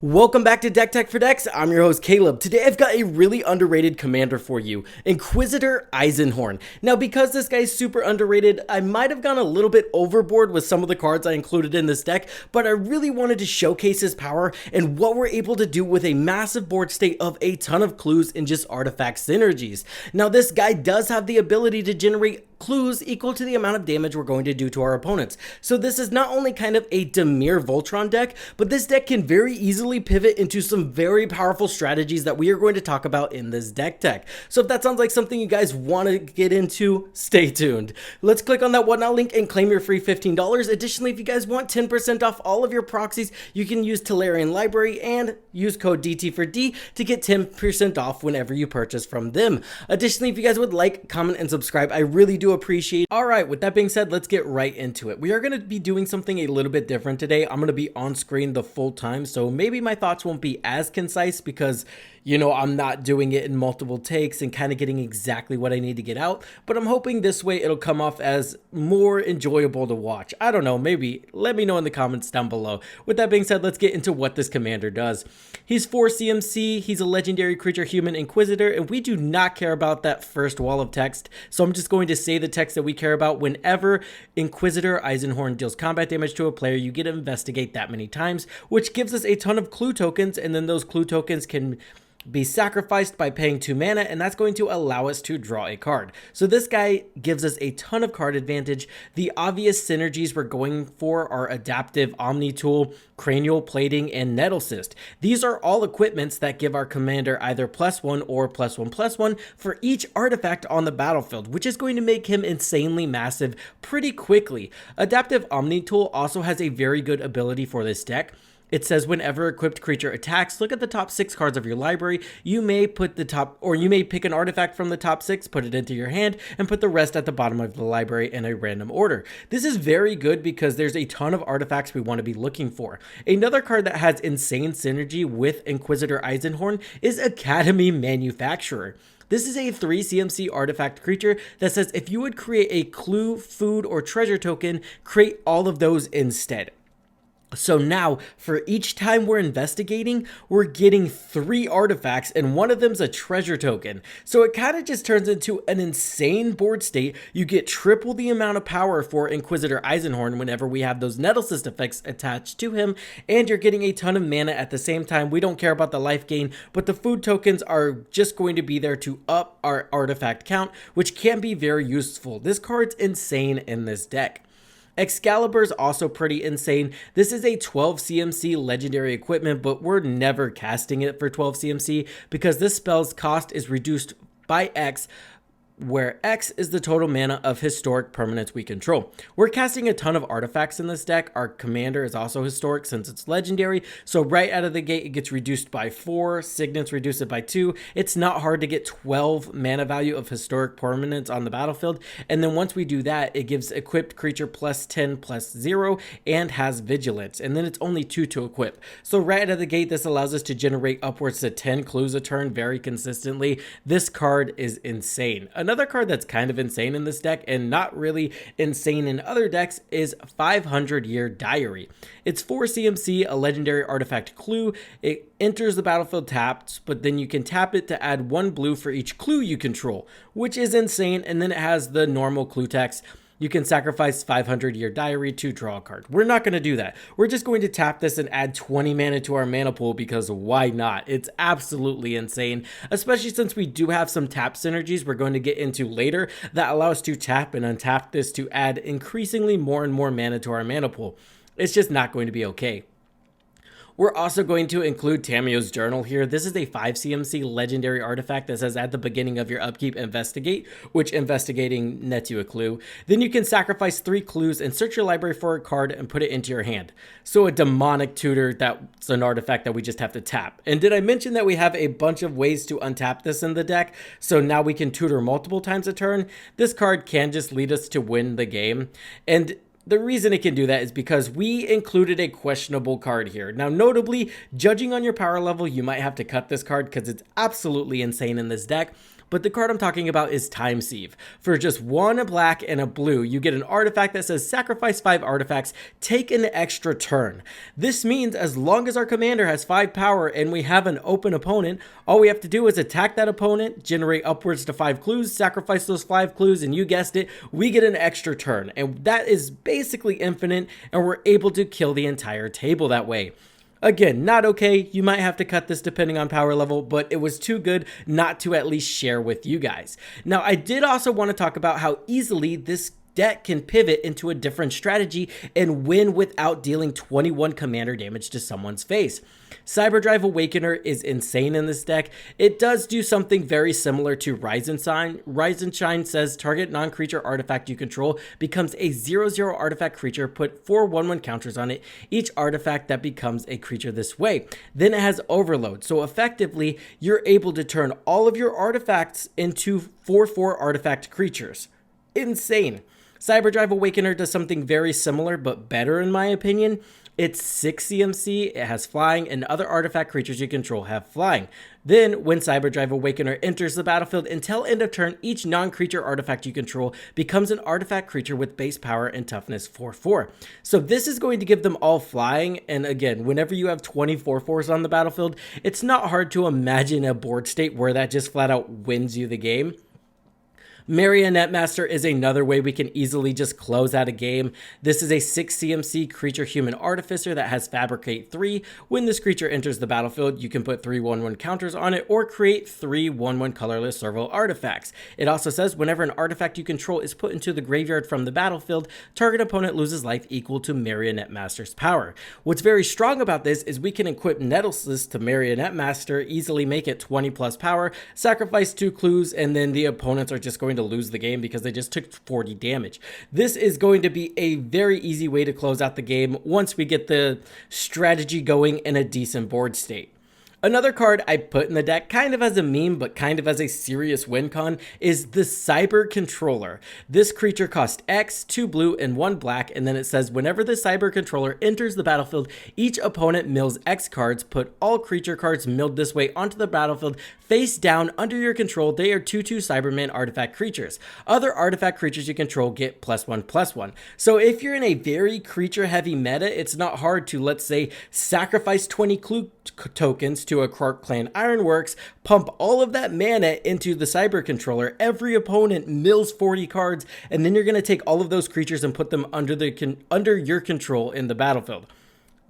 Welcome back to Deck Tech for Decks. I'm your host Caleb. Today I've got a really underrated commander for you, Inquisitor Eisenhorn. Now because this guy's super underrated, I might have gone a little bit overboard with some of the cards I included in this deck, but I really wanted to showcase his power and what we're able to do with a massive board state of a ton of clues and just artifact synergies. Now this guy does have the ability to generate clues equal to the amount of damage we're going to do to our opponents. So this is not only kind of a Dimir Voltron deck, but this deck can very easily pivot into some very powerful strategies that we are going to talk about in this deck tech. So if that sounds like something you guys want to get into, stay tuned. Let's click on that Whatnot link and claim your free $15. Additionally, if you guys want 10% off all of your proxies, you can use Tolarian Library and use code DT for D to get 10% off whenever you purchase from them. Additionally, if you guys would like, comment, and subscribe, I really do appreciate it. All right, with that being said, let's get right into it. We are going to be doing something a little bit different today. I'm going to be on screen the full time, so maybe my thoughts won't be as concise because, you know, I'm not doing it in multiple takes and kind of getting exactly what I need to get out, but I'm hoping this way it'll come off as more enjoyable to watch. I don't know, maybe. Let me know in the comments down below. With that being said, let's get into what this commander does. He's 4 CMC, he's a legendary creature human inquisitor, and we do not care about that first wall of text, so I'm just going to say the text that we care about. Whenever Inquisitor Eisenhorn deals combat damage to a player, you get to investigate that many times, which gives us a ton of clue tokens, and then those clue tokens can be sacrificed by paying 2 mana, and that's going to allow us to draw a card. So this guy gives us a ton of card advantage. The obvious synergies we're going for are Adaptive Omni Tool, Cranial Plating, and Nettle Cyst. These are all equipments that give our commander either +1 or +1/+1 for each artifact on the battlefield, which is going to make him insanely massive pretty quickly. Adaptive Omni Tool also has a very good ability for this deck. It says whenever equipped creature attacks, look at the top 6 cards of your library. You may pick an artifact from the top 6, put it into your hand, and put the rest at the bottom of the library in a random order. This is very good because there's a ton of artifacts we want to be looking for. Another card that has insane synergy with Inquisitor Eisenhorn is Academy Manufacturer. This is a 3 CMC artifact creature that says if you would create a clue, food, or treasure token, create all of those instead. So now, for each time we're investigating, we're getting 3 artifacts, and one of them's a treasure token. So it kind of just turns into an insane board state. You get triple the amount of power for Inquisitor Eisenhorn whenever we have those Nettle Cyst effects attached to him, and you're getting a ton of mana at the same time. We don't care about the life gain, but the food tokens are just going to be there to up our artifact count, which can be very useful. This card's insane in this deck. Excalibur is also pretty insane. This is a 12 CMC legendary equipment, but we're never casting it for 12 CMC because this spell's cost is reduced by X, where X is the total mana of historic permanents we control. We're casting a ton of artifacts in this deck. Our commander is also historic since it's legendary, so right out of the gate it gets reduced by 4, signets reduce it by 2. It's not hard to get 12 mana value of historic permanents on the battlefield, and then once we do that, it gives equipped creature +10/+0 and has vigilance, and then it's only 2 to equip. So right out of the gate, this allows us to generate upwards to 10 clues a turn very consistently. This card is insane. Another card that's kind of insane in this deck and not really insane in other decks is 500 Year Diary. It's 4 CMC, a legendary artifact clue. It enters the battlefield tapped, but then you can tap it to add 1 blue for each clue you control, which is insane. And then it has the normal clue text. You can sacrifice 500 Year Diary to draw a card. We're not going to do that. We're just going to tap this and add 20 mana to our mana pool because why not? It's absolutely insane, especially since we do have some tap synergies we're going to get into later that allow us to tap and untap this to add increasingly more and more mana to our mana pool. It's just not going to be okay. We're also going to include Tamiyo's Journal here. This is a 5 CMC legendary artifact that says at the beginning of your upkeep, investigate, which investigating nets you a clue. Then you can sacrifice 3 clues and search your library for a card and put it into your hand. So a demonic tutor, that's an artifact that we just have to tap. And did I mention that we have a bunch of ways to untap this in the deck? So now we can tutor multiple times a turn. This card can just lead us to win the game. And the reason it can do that is because we included a questionable card here. Now, notably, judging on your power level, you might have to cut this card because it's absolutely insane in this deck. but the card I'm talking about is Time Sieve. For just 1 black and a blue, you get an artifact that says sacrifice 5 artifacts, take an extra turn. This means as long as our commander has 5 power and we have an open opponent, all we have to do is attack that opponent, generate upwards to 5 clues, sacrifice those 5 clues, and you guessed it, we get an extra turn. And that is basically infinite, and we're able to kill the entire table that way. Again, not okay. You might have to cut this depending on power level, but it was too good not to at least share with you guys. Now, I did also want to talk about how easily this deck can pivot into a different strategy and win without dealing 21 commander damage to someone's face. Cyberdrive Awakener is insane in this deck. It does do something very similar to Rise and Shine. Rise and Shine says target non-creature artifact you control becomes a 0/0 artifact creature, put 4 1/1 counters on it, each artifact that becomes a creature this way. Then it has Overload, so effectively you're able to turn all of your artifacts into 4/4 artifact creatures. Insane. Cyberdrive Awakener does something very similar but better in my opinion. It's 6 CMC, it has flying, and other artifact creatures you control have flying. Then, when Cyberdrive Awakener enters the battlefield, until end of turn, each non-creature artifact you control becomes an artifact creature with base power and toughness 4/4. So this is going to give them all flying, and again, whenever you have 24 4s on the battlefield, it's not hard to imagine a board state where that just flat out wins you the game. Marionette Master is another way we can easily just close out a game. This is a 6 CMC creature human artificer that has Fabricate 3. When this creature enters the battlefield, you can put 3 1/1 counters on it or create 3 1/1 colorless servo artifacts. It also says whenever an artifact you control is put into the graveyard from the battlefield, target opponent loses life equal to Marionette Master's power. What's very strong about this is we can equip Nettleslist to Marionette Master, easily make it 20 plus power, sacrifice 2 clues, and then the opponents are just going to lose the game because they just took 40 damage. This is going to be a very easy way to close out the game once we get the strategy going in a decent board state. Another card I put in the deck kind of as a meme but kind of as a serious win con is the Cyber Controller. This creature costs X, 2 blue and 1 black, and then it says whenever the Cyber Controller enters the battlefield, each opponent mills X cards, put all creature cards milled this way onto the battlefield face down under your control. They are 2/2 Cyberman artifact creatures. Other artifact creatures you control get +1/+1. So if you're in a very creature heavy meta, it's not hard to, let's say, sacrifice 20 clue tokens to a Clark Clan Ironworks, pump all of that mana into the Cyber Controller, every opponent mills 40 cards, and then you're going to take all of those creatures and put them under your control in the battlefield.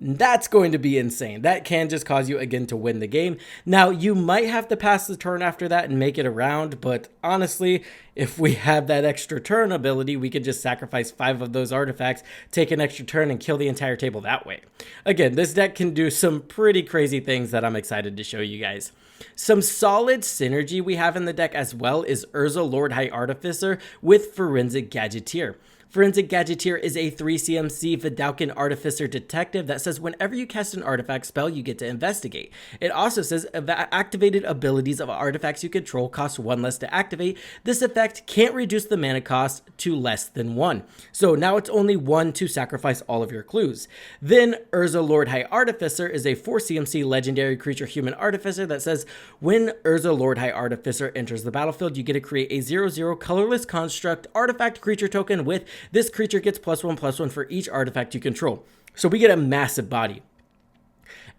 That's going to be insane. That can just cause you again to win the game. Now, you might have to pass the turn after that and make it around, but honestly, if we have that extra turn ability, we could just sacrifice 5 of those artifacts, take an extra turn, and kill the entire table that way. Again, this deck can do some pretty crazy things that I'm excited to show you guys. Some solid synergy we have in the deck as well is Urza Lord High Artificer with Forensic Gadgeteer. Forensic Gadgeteer is a 3 CMC Vidalcan Artificer Detective that says whenever you cast an artifact spell, you get to investigate. It also says activated abilities of artifacts you control cost 1 less to activate. This effect can't reduce the mana cost to less than 1. So now it's only 1 to sacrifice all of your clues. Then Urza Lord High Artificer is a 4 CMC Legendary Creature Human Artificer that says when Urza Lord High Artificer enters the battlefield, you get to create a 0/0 colorless construct artifact creature token with this creature gets +1/+1 for each artifact you control. So we get a massive body.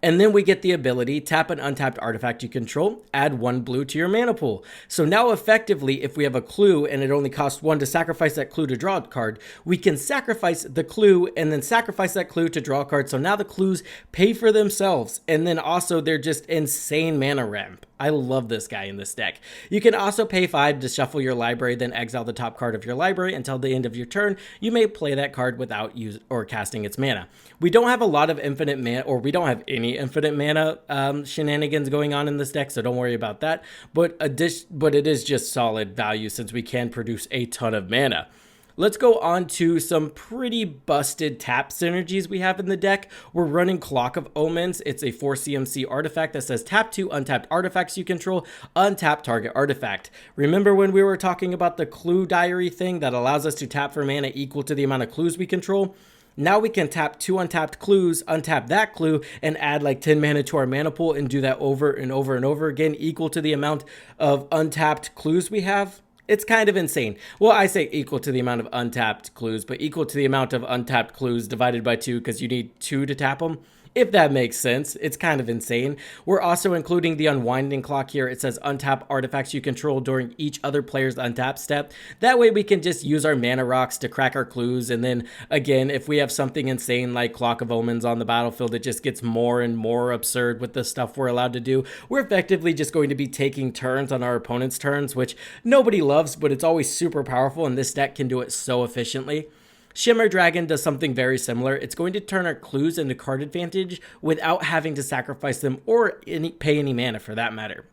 And then we get the ability, tap an untapped artifact you control, add 1 blue to your mana pool. So now effectively, if we have a clue and it only costs 1 to sacrifice that clue to draw a card, we can sacrifice the clue and then sacrifice that clue to draw a card. So now the clues pay for themselves. And then also they're just insane mana ramp. I love this guy in this deck. You can also pay 5 to shuffle your library, then exile the top card of your library until the end of your turn. You may play that card without casting its mana. We don't have a lot of infinite mana, or we don't have any infinite mana shenanigans going on in this deck, so don't worry about that. But it is just solid value since we can produce a ton of mana. Let's go on to some pretty busted tap synergies we have in the deck. We're running Clock of Omens. It's a 4 CMC artifact that says tap 2 untapped artifacts you control, untap target artifact. Remember when we were talking about the clue diary thing that allows us to tap for mana equal to the amount of clues we control? Now we can tap 2 untapped clues, untap that clue, and add like 10 mana to our mana pool and do that over and over and over again, equal to the amount of untapped clues we have. It's kind of insane. Well, I say equal to the amount of untapped clues, but equal to the amount of untapped clues divided by 2 because you need 2 to tap them. If that makes sense, it's kind of insane. We're also including the unwinding clock here. It says untap artifacts you control during each other player's untap step. That way we can just use our mana rocks to crack our clues. And then again, if we have something insane like Clock of Omens on the battlefield, it just gets more and more absurd with the stuff we're allowed to do. We're effectively just going to be taking turns on our opponent's turns, which nobody loves, but it's always super powerful, and this deck can do it so efficiently. Shimmer Dragon does something very similar. It's going to turn our clues into card advantage without having to sacrifice them or pay any mana for that matter.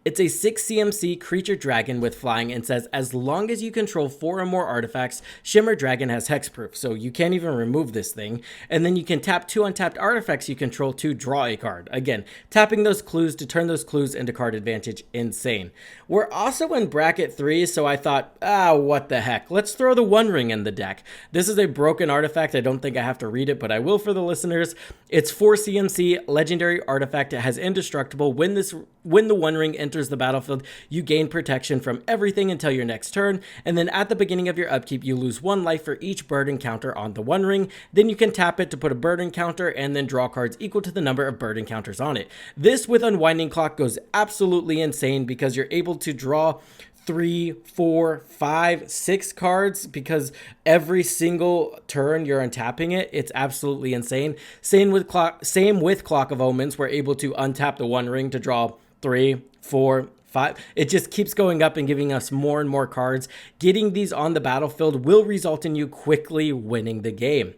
It's a 6 CMC creature dragon with flying and says as long as you control 4 or more artifacts, Shimmer Dragon has hexproof, so you can't even remove this thing. And then you can tap 2 untapped artifacts you control to draw a card. Again, tapping those clues to turn those clues into card advantage, insane. We're also in bracket 3, so I thought, what the heck, let's throw the One Ring in the deck. This is a broken artifact. I don't think I have to read it, but I will for the listeners. It's 4 CMC, legendary artifact. It has indestructible. When the One Ring enters the battlefield, you gain protection from everything until your next turn, and then at the beginning of your upkeep, you lose 1 life for each burden counter on the One Ring. Then you can tap it to put a burden counter and then draw cards equal to the number of burden counters on it. This with Unwinding Clock goes absolutely insane because you're able to draw 3, 4, 5, 6 cards because every single turn you're untapping it. It's absolutely insane. Same with Clock of Omens. We're able to untap the One Ring to draw 3, 4, 5. It just keeps going up and giving us more and more cards. Getting these on the battlefield will result in you quickly winning the game.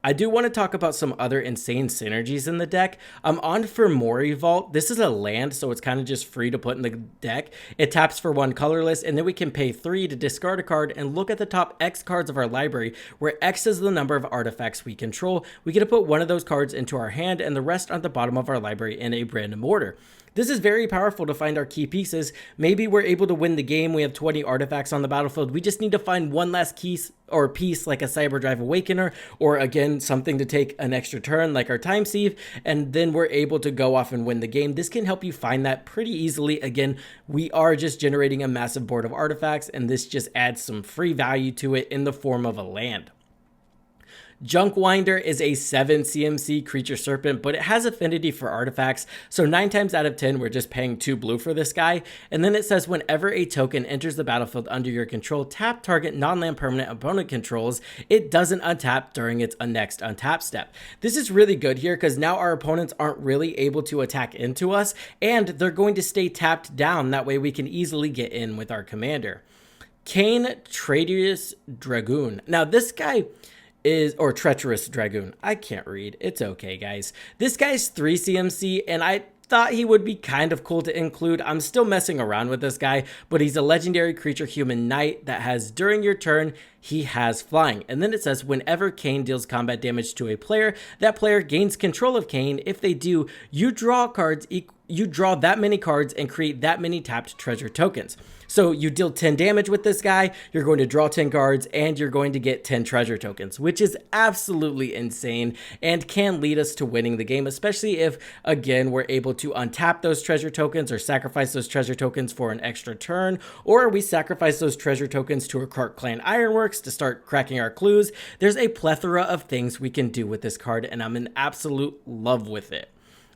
I do want to talk about some other insane synergies in the deck. I'm on for Mori Vault. This is a land, so it's kind of just free to put in the deck. It taps for 1 colorless, and then we can pay 3 to discard a card and look at the top X cards of our library, where X is the number of artifacts we control. We get to put one of those cards into our hand and the rest on the bottom of our library in a random order. This is very powerful to find our key pieces. Maybe we're able to win the game. We have 20 artifacts on the battlefield. We just need to find one last piece like a Cyberdrive Awakener, or again, something to take an extra turn like our Time Sieve, and then we're able to go off and win the game. This can help you find that pretty easily. Again, we are just generating a massive board of artifacts, and this just adds some free value to it in the form of a land. Junkwinder is a 7 CMC creature serpent, but it has affinity for artifacts, so 9 times out of 10 we're just paying 2 blue for this guy. And then it says whenever a token enters the battlefield under your control, tap target non-land permanent opponent controls. It doesn't untap during its next untap step. This is really good here because now our opponents aren't really able to attack into us, and they're going to stay tapped down. That way we can easily get in with our commander. Kane Traitorous Dragoon. Now this guy or Treacherous Dragoon. I can't read. It's okay, guys. This guy's 3 CMC, and I thought he would be kind of cool to include. I'm still messing around with this guy, but he's a legendary creature human knight that has, during your turn, he has flying. And then it says whenever Kane deals combat damage to a player, that player gains control of Kane. If they do, you draw cards you draw that many cards and create that many tapped treasure tokens. So you deal 10 damage with this guy, you're going to draw 10 cards, and you're going to get 10 treasure tokens, which is absolutely insane and can lead us to winning the game, especially if, again, we're able to untap those treasure tokens or sacrifice those treasure tokens for an extra turn, or we sacrifice those treasure tokens to our Clark Clan Ironworks to start cracking our clues. There's a plethora of things we can do with this card, and I'm in absolute love with it.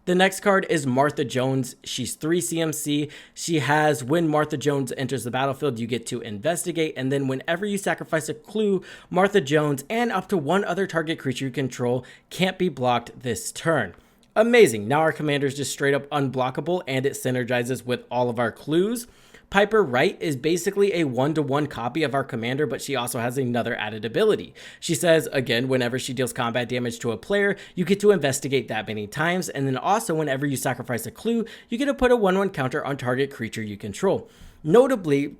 The next card is Martha Jones. She's 3 CMC. She has when Martha Jones enters the battlefield, you get to investigate, and then whenever you sacrifice a clue, Martha Jones and up to 1 other target creature you control can't be blocked this turn. Amazing. Now our commander is just straight up unblockable, and it synergizes with all of our clues. Piper Wright is basically a 1-to-1 copy of our commander, but she also has another added ability. She says, again, whenever she deals combat damage to a player, you get to investigate that many times, and then also whenever you sacrifice a clue, you get to put a 1/1 counter on target creature you control. Notably,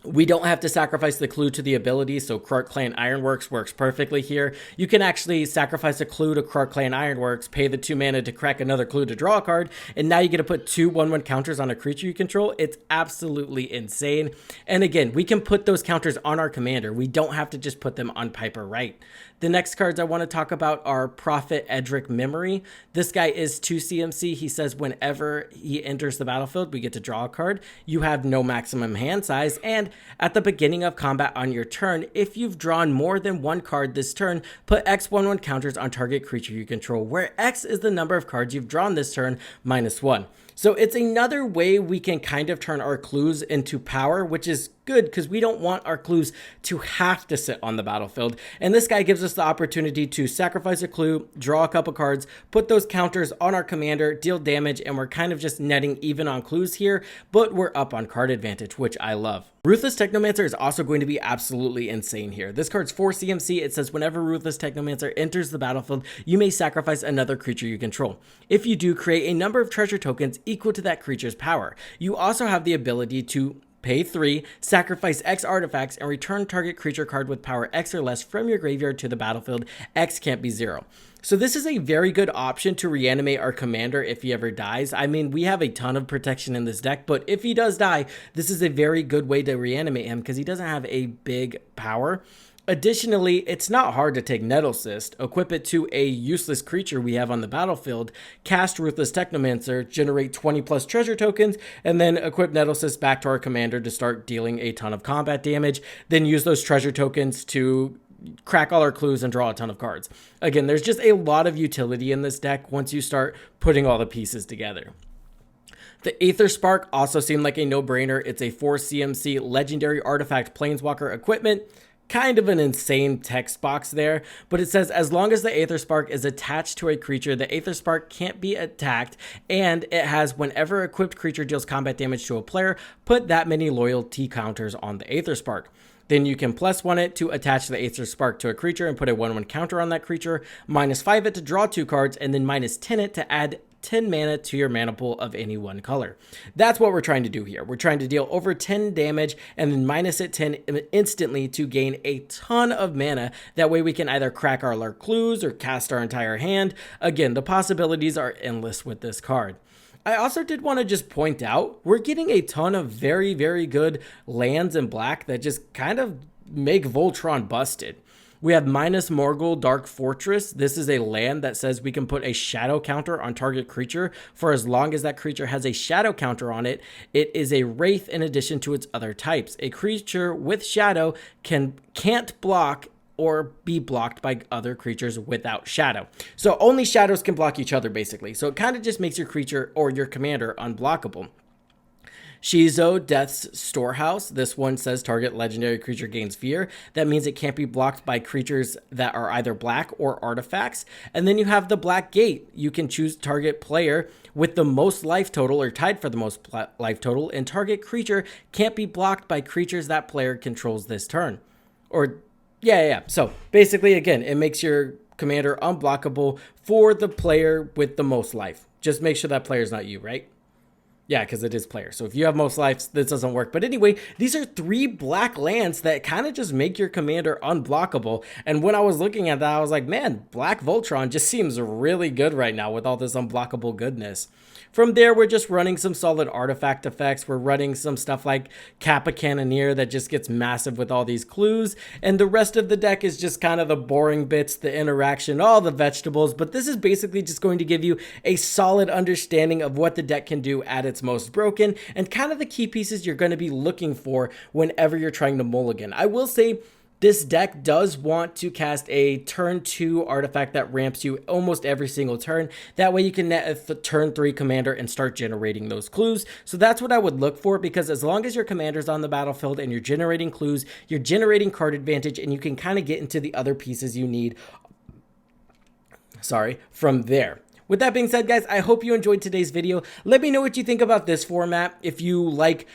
We don't have to sacrifice the clue to the ability, so Krark Clan Ironworks works perfectly here. You can actually sacrifice a clue to Krark Clan Ironworks, pay the 2 mana to crack another clue to draw a card, and now you get to put 2 1/1 counters on a creature you control. It's absolutely insane. And again, we can put those counters on our commander. We don't have to just put them on Piper Wright. The next cards I want to talk about are Prophet Edric Memory. This guy is 2 CMC. He says whenever he enters the battlefield, we get to draw a card. You have no maximum hand size, and at the beginning of combat on your turn, if you've drawn more than 1 card this turn, put X 1/1 counters on target creature you control, where X is the number of cards you've drawn this turn minus 1. So it's another way we can kind of turn our clues into power, which is good because we don't want our clues to have to sit on the battlefield. And this guy gives us the opportunity to sacrifice a clue, draw a couple cards, put those counters on our commander, deal damage, and we're kind of just netting even on clues here, but we're up on card advantage, which I love. Ruthless Technomancer is also going to be absolutely insane here. This card's 4 CMC. It says whenever Ruthless Technomancer enters the battlefield, you may sacrifice another creature you control. If you do, create a number of treasure tokens equal to that creature's power. You also have the ability to pay 3, sacrifice X artifacts, and return target creature card with power X or less from your graveyard to the battlefield. X can't be 0. So this is a very good option to reanimate our commander if he ever dies. I mean, we have a ton of protection in this deck, but if he does die, this is a very good way to reanimate him because he doesn't have a big power. Additionally, it's not hard to take Nettle Cyst, equip it to a useless creature we have on the battlefield, cast Ruthless Technomancer, generate 20 plus treasure tokens, and then equip Nettle Cyst back to our commander to start dealing a ton of combat damage, then use those treasure tokens to crack all our clues and draw a ton of cards. Again, there's just a lot of utility in this deck once you start putting all the pieces together. The Aether Spark also seemed like a no-brainer. It's a 4 CMC legendary artifact planeswalker equipment. Kind of an insane text box there, but it says as long as the Aether Spark is attached to a creature, the Aether Spark can't be attacked, and it has whenever equipped creature deals combat damage to a player, put that many loyalty counters on the Aether Spark. Then you can +1 it to attach the Aether Spark to a creature and put a 1/1 counter on that creature, -5 it to draw 2 cards, and then -10 it to add 10 mana to your mana pool of any one color. That's what we're trying to do here. We're trying to deal over 10 damage and then minus it 10 instantly to gain a ton of mana. That way we can either crack all our clues or cast our entire hand. Again, the possibilities are endless with this card. I also did want to just point out, we're getting a ton of very, very good lands in black that just kind of make Voltron busted. We have -Morgul Dark Fortress. This is a land that says we can put a shadow counter on target creature for as long as that creature has a shadow counter on it. It is a wraith in addition to its other types. A creature with shadow can't block or be blocked by other creatures without shadow. So only shadows can block each other basically. So it kind of just makes your creature or your commander unblockable. Shizo, Death's Storehouse. This one says target legendary creature gains fear. That means it can't be blocked by creatures that are either black or artifacts. And then you have the Black Gate. You can choose target player with the most life total or tied for the most life total, and target creature can't be blocked by creatures that player controls this turn. Yeah. So basically, again, it makes your commander unblockable for the player with the most life. Just make sure that player's not you, right? Yeah, because it is player. So if you have most lives, this doesn't work. But anyway, these are 3 black lands that kind of just make your commander unblockable. And when I was looking at that, I was like, man, Black Voltron just seems really good right now with all this unblockable goodness. From there, we're just running some solid artifact effects. We're running some stuff like Kappa Cannoneer that just gets massive with all these clues. And the rest of the deck is just kind of the boring bits, the interaction, all the vegetables. But this is basically just going to give you a solid understanding of what the deck can do at its most broken and kind of the key pieces you're going to be looking for whenever you're trying to mulligan. I will say, this deck does want to cast a turn 2 artifact that ramps you almost every single turn. That way you can net a turn 3 commander and start generating those clues. So that's what I would look for, because as long as your commander's on the battlefield and you're generating clues, you're generating card advantage, and you can kind of get into the other pieces you need from there. With that being said, guys, I hope you enjoyed today's video. Let me know what you think about this format. If you like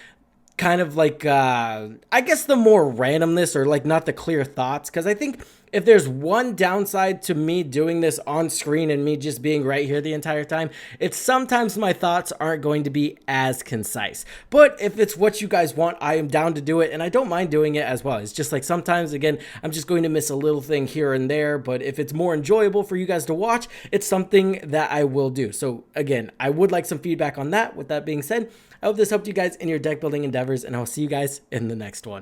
kind of like I guess the more randomness, or like not the clear thoughts, because I think if there's one downside to me doing this on screen and me just being right here the entire time, it's sometimes my thoughts aren't going to be as concise. But if it's what you guys want, I am down to do it, and I don't mind doing it as well. It's just like sometimes, again, I'm just going to miss a little thing here and there, but if it's more enjoyable for you guys to watch, it's something that I will do. So again, I would like some feedback on that. With that being said, I hope this helped you guys in your deck building endeavors, and I'll see you guys in the next one.